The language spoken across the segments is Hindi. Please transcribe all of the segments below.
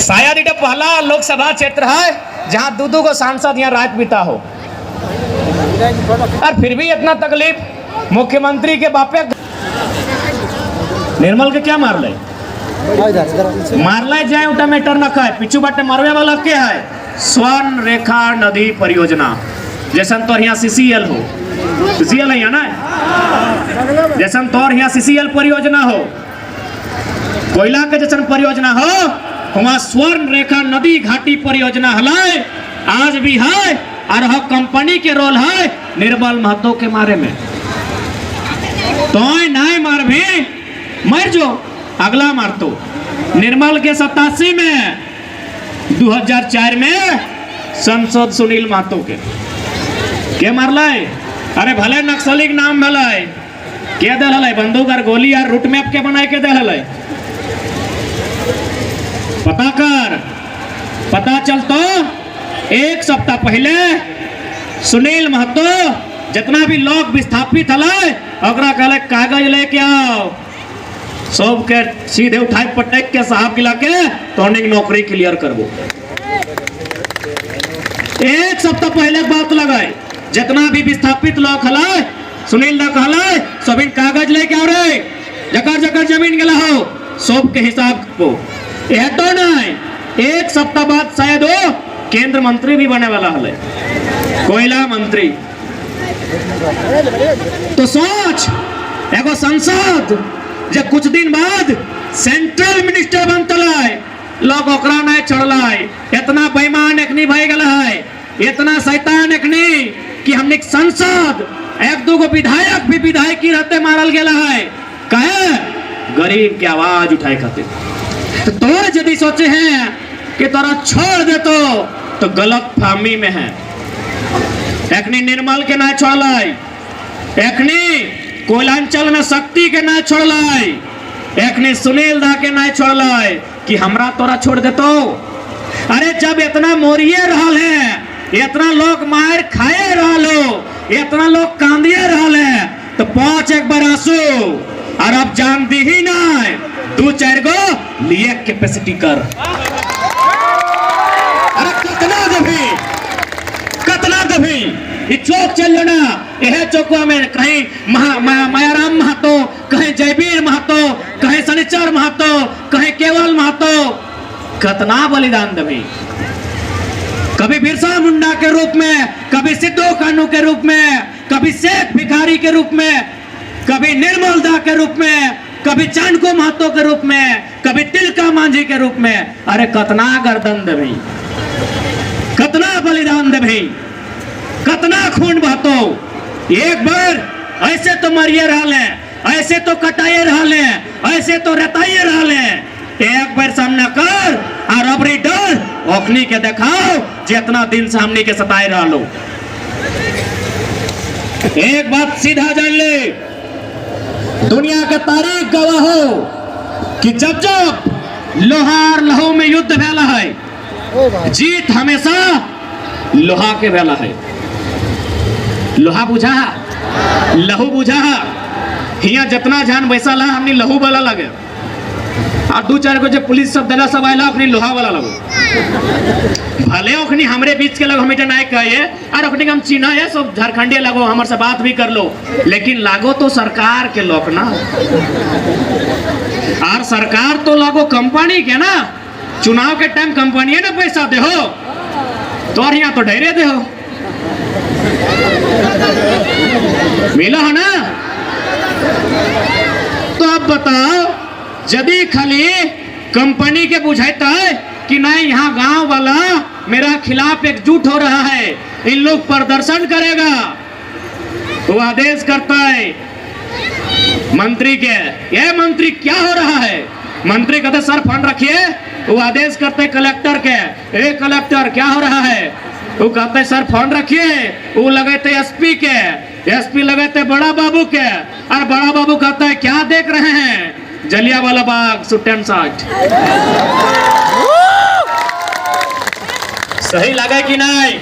शायद इटा पहला लोकसभा क्षेत्र है जहां दो को सांसद यहाँ रात बिता हो, और फिर भी इतना तकलीफ मुख्यमंत्री के बापे। निर्मल के क्या मार ले जाए उठा मैटर न खाए पिछू बाटे मारवे वाला क्या है। स्वर्ण रेखा नदी परियोजना जैसन तो यहाँ CCL हो, CCL है ना, जैसन तो यहाँ CCL परियोजना हो, कोयला के जैसन परियोजना हो, वहाँ स्वर्ण रेखा नदी घाटी परियोजना हलाए आज भी है, और वह कंपनी के रोल है निर्मल महतो के मारे में। तो नहीं मार भी मर जो अगला मार तो निर्मल के 87 में 2004 में सांसद सुनील महतो के मारलाय। अरे भले नक्सली के नाम भले के दल हलै बंदूक और गोली और रूट मैप के बनाए के दल हलै, पता कर। पता चलतो एक सप्ताह पहले सुनील महतो जितना भी लोग विस्थापित हलै ओकरा कहले कागज लेके आओ, सब के सीधे उठाए पटक के साहब गिला के तोहनी नौकरी क्लियर करबो। एक सप्ताह पहले बात लगाए जितना भी विस्थापित लोग हलै सुनील दा कहलै सबिन कागज लेके आओ रे, जकर जकर जमीन गेला हो सब के हिसाब को। यह तो नहीं, एक सप्ताह बाद शायद वो केंद्र मंत्री भी बने वाला हलै, कोयला मंत्री। तो सोच एगो संसद जो कुछ दिन बाद सेंट्रल मिनिस्टर बनतलै, लोग ओकरा नहीं छोड़लै। इतना बेईमान एखनी भय गेला है, इतना शैतान एखनी कि हमने संसद एक दो विधायक भी विधायकी रहते मारल गेला है, कहे गरीब की आवाज उठाए खातिर। तो यदि सोचे हैं कि तोरा छोड़ दे तो गलत फहमी में है। एखनी निर्मल के ना छोड़लै, एखनी कोयलांचल में शक्ति के ना छोड़लै, एखनी सुनील दा के ना छोड़लै कि हमरा तोरा छोड़ दे तो। अरे जब इतना मोरिए रहल है, इतना लोग मार खाए रहलो, इतना लोग कांदिए रहले, तो 5 एक बार आंसू और अब जान दी ही ना 2-4 गो लिए कैपेसिटी कर। अरे कितना दभी चौक चल ना, यह चौकवा में कहीं मायाराम महतो, कहीं जयवीर महतो, कहीं शनिचर महतो, कहीं केवल महतो, कितना बलिदान दभी। कभी बिरसा मुंडा के रूप में, कभी सिद्धू कानू के रूप में, कभी शेख भिखारी के रूप में, कभी निर्मल दा के रूप में, कभी चांदको महतो के रूप में, कभी तिलका मांझी के रूप में। अरे कितना गर्दन दे भाई, कितना बलिदान दे भाई, कितना खून बहतो। एक बार ऐसे तो मरिए रहले, ऐसे तो कटाइए रहले, ऐसे तो रताइए रहले। एक बार सामना कर और अबरी डर ओखनी के दिखाओ जितना दिन सामने के सताए रहलो। एक बात सीधा जान ले, दुनिया का तारीख गवाह हो कि जब जब लोहा और लहू में युद्ध भेला है, जीत हमेशा लोहा के भेला है। लोहा बुझा, लहू बुझा, हिया जितना जान वैसा ला हमने लहू वाला लगे, और 2-4 गो जो पुलिस सब दला सब आयला अपनी लोहा वाला लगो। भले ओखनी हमरे बीच के लोग हमें नहीं कहे, और ओखनी हम चीना है सब झारखंडी लगो, हमारे से बात भी कर लो, लेकिन लागो तो सरकार के लोग ना, और सरकार तो लागो कंपनी के ना। चुनाव के टाइम कंपनी है ना पैसा दे हो, तो यहाँ तो ढेरे दे हो, मिला है ना। तो अब बताओ यदि खाली कंपनी के बुझाता है कि नहीं यहाँ गांव वाला मेरा खिलाफ एकजुट हो रहा है, इन लोग प्रदर्शन करेगा, वो आदेश करता है मंत्री के, ये मंत्री क्या हो रहा है, मंत्री कहते सर फंड रखिए, वो आदेश करते कलेक्टर के, ए कलेक्टर क्या हो रहा है, वो कहते सर फंड रखिए, वो लगाते एसपी के, एसपी लगाते बड़ा बाबू के, और बड़ा बाबू कहता है क्या देख रहे हैं, जलियांवाला बाग सुट्टन साठ। सही लगा कि नहीं?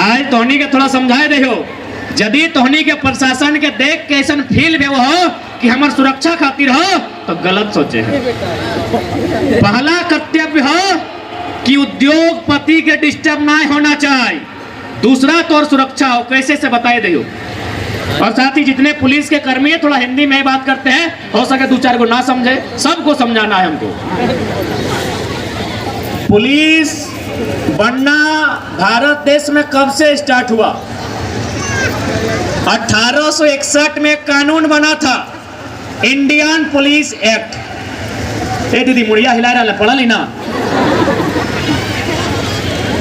आज तोहनी के थोड़ा समझाए दे हो, यदि तोहनी के प्रशासन के देख के ऐसा फील भी हो कि हमार सुरक्षा खातिर हो तो गलत सोचे हैं। पहला कर्तव्य हो कि उद्योगपति के डिस्टर्ब ना होना चाहिए, दूसरा तो और सुरक्षा हो। कैसे से बताए दे। और साथ ही जितने पुलिस के कर्मी है थोड़ा हिंदी में ही बात करते हैं, हो सके दो चार को ना समझे, सबको समझाना है हमको। पुलिस बनना भारत देश में कब से स्टार्ट हुआ? 1861 में कानून बना था, इंडियन पुलिस एक्ट। ए दीदी मुड़िया हिला रहा है, पढ़ा ली ना?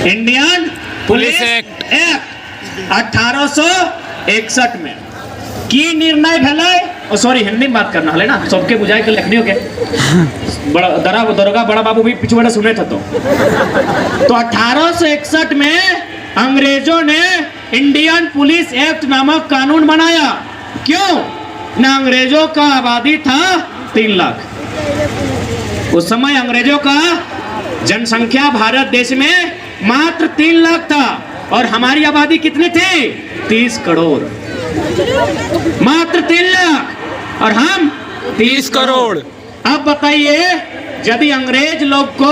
इंडियन पुलिस एक्ट 1861 में की निर्णय भेलै। सॉरी हिंदी में बात करना है ना, सबके बुझाए के लिखनी हो के बड़ा दरोगा बड़ा बाबू भी पीछे बड़ा सुने थे। तो 1861 में अंग्रेजों ने इंडियन पुलिस एक्ट नामक कानून बनाया। क्यों ना? अंग्रेजों का आबादी था 3 लाख। उस समय अंग्रेजों का जनसंख्या भारत देश में मात्र 3 लाख था और हमारी आबादी कितनी थी? 30 करोड़। मात्र 3 लाख और हम 30 करोड़। अब बताइए, यदि अंग्रेज लोग को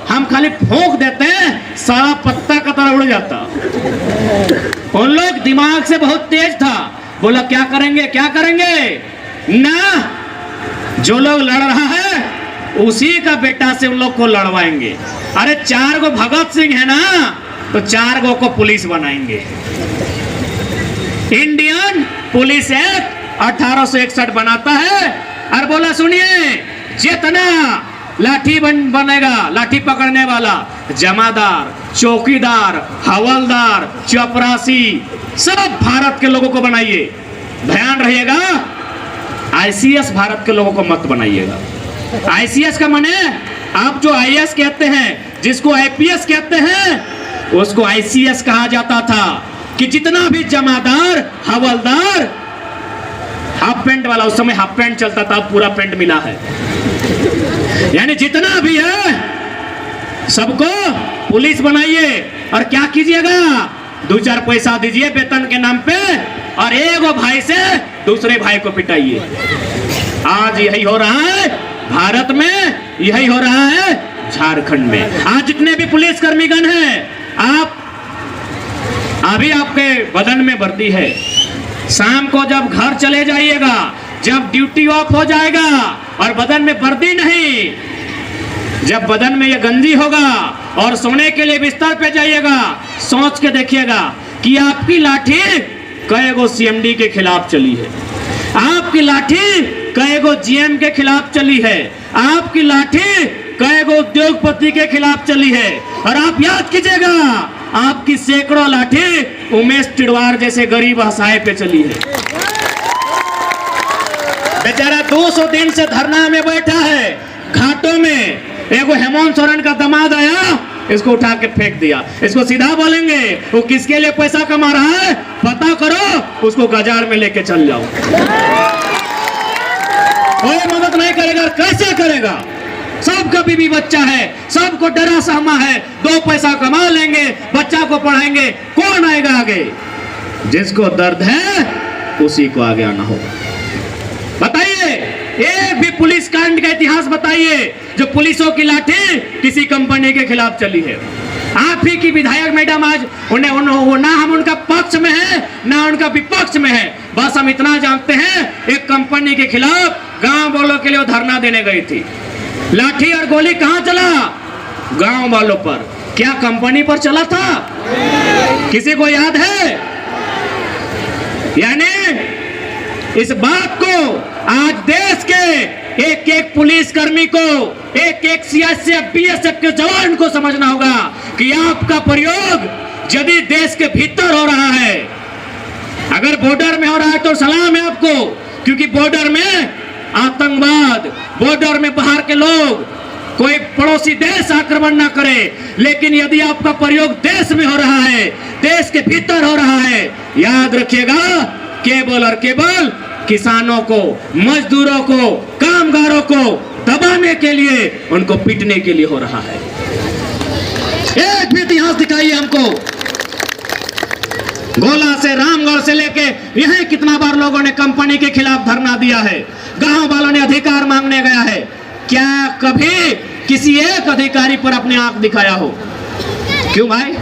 हम खाली फूंक देते हैं, सारा पत्ता का तरह उड़ जाता। उन लोग दिमाग से बहुत तेज था, बोला क्या करेंगे क्या करेंगे ना, जो लोग लड़ रहा है उसी का बेटा से उन लोग को लड़वाएंगे। अरे 4 गो भगत सिंह है ना, तो 4 गो को पुलिस बनाएंगे। इंडियन पुलिस एक्ट 1861 बनाता है और बोला सुनिए, जितना लाठी बनेगा, लाठी पकड़ने वाला, जमादार, चौकीदार, हवलदार, चपरासी, सब भारत के लोगों को बनाइए। ध्यान रहिएगा, आईसीएस भारत के लोगों को मत बनाइएगा। आईसीएस का माने आप जो आईएएस कहते हैं, जिसको आईपीएस कहते हैं, उसको आईसीएस कहा जाता था। कि जितना भी जमादार, हवलदार, हाफ पैंट वाला, उस समय हाफ पैंट चलता था, पूरा पैंट मिला है, यानी जितना भी है सबको पुलिस बनाइए। और क्या कीजिएगा, 2-4 पैसा दीजिए वेतन के नाम पे और एगो भाई से दूसरे भाई को पिटाइए। आज यही हो रहा है भारत में, यही हो रहा है झारखंड में। आज जितने भी पुलिस कर्मीगण हैं, आप अभी आपके बदन में वर्दी है, शाम को जब घर चले जाइएगा, जब ड्यूटी ऑफ हो जाएगा और बदन में वर्दी नहीं, जब बदन में ये गंजी होगा और सोने के लिए बिस्तर पे जाइएगा, सोच के देखिएगा कि आपकी लाठी कईगो सीएमडी के खिलाफ चली है, आपकी लाठी कईगो जीएम के खिलाफ चली है, आपकी लाठी कईगो उद्योगपति के खिलाफ चली है। और आप याद कीजिएगा, आपकी सैकड़ों लाठी उमेश तिवारी जैसे गरीब असहाय पे चली है। बेचारा 200 दिन से धरना में बैठा है घाटों में। एगो हेमंत सोरेन का दामाद आया, इसको उठा के फेंक दिया। इसको सीधा बोलेंगे, वो किसके लिए पैसा कमा रहा है पता करो, उसको बाजार में लेके चल जाओ। कोई मदद नहीं करेगा, कैसे करेगा? सबका बीवी बच्चा है, सबको डरा सहमा है, 2 पैसा कमा लेंगे, बच्चा को पढ़ाएंगे, कौन आएगा आगे? जिसको दर्द है उसी को आगे आना होगा। बताइए, एक भी पुलिस कांड का इतिहास बताइए जो पुलिसों की लाठी किसी कंपनी के खिलाफ चली है। आप ही की विधायक मैडम आज उन्हें ना हम उनका पक्ष में है ना उनका विपक्ष में है, बस हम इतना जानते हैं, एक कंपनी के खिलाफ गांव वालों के लिए वो धरना देने गई थी। लाठी और गोली कहां चला? गांव वालों पर। क्या कंपनी पर चला था? किसी को याद है? यानी इस बात को आज देश के एक एक पुलिस कर्मी को, एक एक सीआईएसएफ बीएसएफ के जवान को समझना होगा कि आपका प्रयोग यदि देश के भीतर हो रहा है, अगर बॉर्डर में हो रहा है तो सलाम है आपको, क्योंकि बॉर्डर में आतंकवाद, बॉर्डर में बाहर के लोग, कोई पड़ोसी देश आक्रमण ना करे। लेकिन यदि आपका प्रयोग देश में हो रहा है, देश के भीतर हो रहा है, याद रखिएगा, केवल और केवल किसानों को, मजदूरों को, कामगारों को दबाने के लिए, उनको पीटने के लिए हो रहा है। एक भी इतिहास दिखाइए हमको। गोला से, रामगढ़ से लेके यहां कितना बार लोगों ने कंपनी के खिलाफ धरना दिया है। गांव वालों ने अधिकार मांगने गया है। क्या कभी किसी एक अधिकारी पर अपने आंख दिखाया हो? क्यों भाई?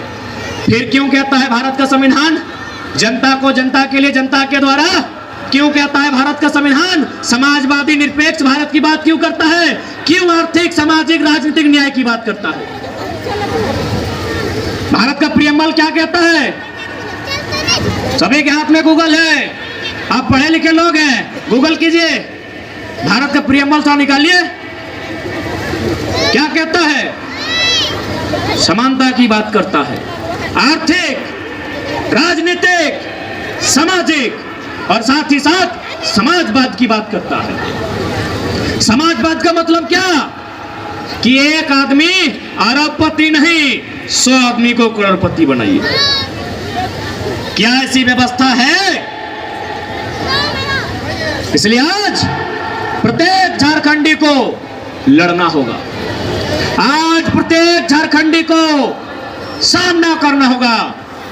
फिर क्यों कहता है भारत का संविधान जनता को जनता के लिए जनता के द्वारा? क्यों कहता है भारत का संविधान समाजवादी निरपेक्ष भारत की बात क्यों करता है? क्यों आर्थिक सामाजिक राजनीतिक न्याय की बात करता है? भारत का प्रियम्बल क्या कहता है? सभी के हाथ में गूगल है, आप पढ़े लिखे लोग हैं, गूगल कीजिए, भारत का प्रियम्बल तो निकालिए। क्या कहता है? समानता की बात करता है, आर्थिक राजनीतिक सामाजिक और साथ ही साथ समाजवाद की बात करता है। समाजवाद का मतलब क्या? कि एक आदमी अरबपति नहीं 100 आदमी को करोड़पति बनाइए। क्या ऐसी व्यवस्था है? इसलिए आज प्रत्येक झारखंडी को लड़ना होगा। आज प्रत्येक झारखंडी को सामना करना होगा,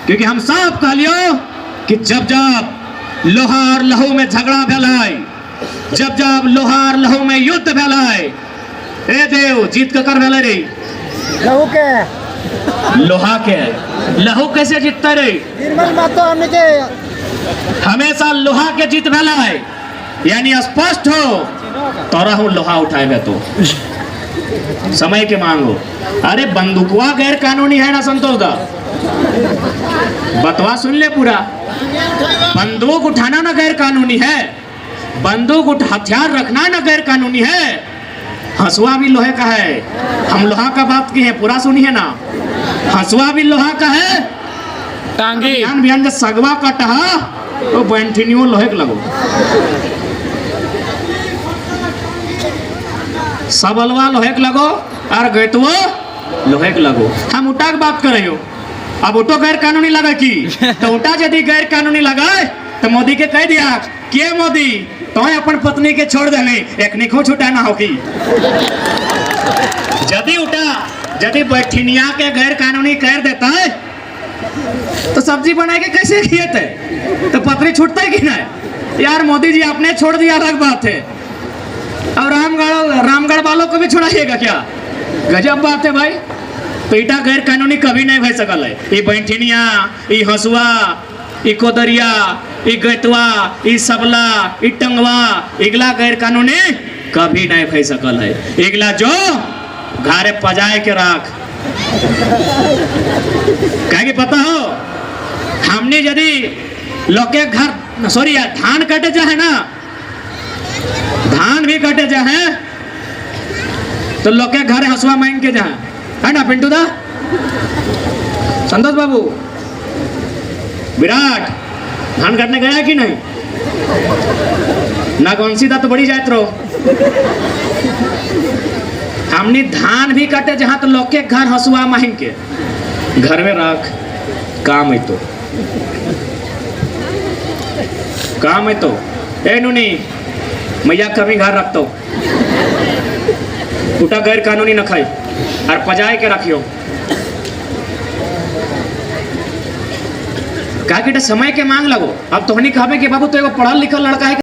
क्योंकि हम साफ कह लियो कि जब जब लोहा और लहू में झगड़ा फैलाए, जब जब लोहा और लहू में युद्ध फैलाए, ए देव जीत कर फैला रही लहू के लोहा के लहू कैसे जीतता रही? हमेशा लोहा के जीत फैलाए, यानी स्पष्ट हो तो रहू लोहा उठाए में तो समय के मांग हो। अरे बंदूकवा गैर कानूनी है ना संतोष दा? बतवा सुन ले पूरा। बंदूक उठाना ना गैर कानूनी है, बंदूक हथियार रखना ना गैर कानूनी है। हंसुआ भी लोहे का है, हम लोहा का बात की है, पूरा सुनिए ना। हंसुआ भी लोहा का है, टांगी बिहान सगवा कटा तो बैंठिनियो लोहे के लगो, सबलवा लोहे के लगो और गैतुओ लोहे के लगो। हम उठा के बात कर रहे हो। अब उठो गैर कानूनी लगा की तो उठा यदि गैर कानूनी लगाए तो मोदी के कह दिया के मोदी तो अपन पत्नी के छोड़ देने एक निखो छुटाना होगी। यदि उठा यदि बैठिनिया के गैर कानूनी कर देता है तो सब्जी बना के कैसे किए थे? तो पत्नी छूटता है कि नहीं? यार मोदी जी आपने छोड़ दिया अलग बात है, और रामगढ़ वालों को भी छोड़ाइएगा क्या? गजब बात है भाई। तो इटा गैर कानूनी कभी नहीं भय सकल है। ये बैंठिनिया, ये हंसुआ, ये कोदरिया, ये गैतवा, ये सबला, ये टंगवा, इगला गैर कानूनी कभी नहीं भय सकल है। इगला जो घरे पजाए के राख कहे पता हो, हमने यदि लोके घर सॉरी धान कटे जाए ना, धान भी कटे जाए तो लोग के घर हंसुआ मांग के जाए, है ना पिंटू दा? संतोष बाबू विराट धान काटने गया कि नहीं? नागवंशी दा तो बड़ी जात रहो। हमने धान भी काटे जहां तो लोग के घर हंसुआ मांग के घर में रख, काम है तो काम है तो ए नुनी मैया कभी घर रखता हूँ, उठा गैर कानूनी न खाई और पजाए के रखियो। कहा कि समय के मांग लगो। अब तो नहीं कहा कि बाबू तो एगो पढ़ल लिखल लड़का है।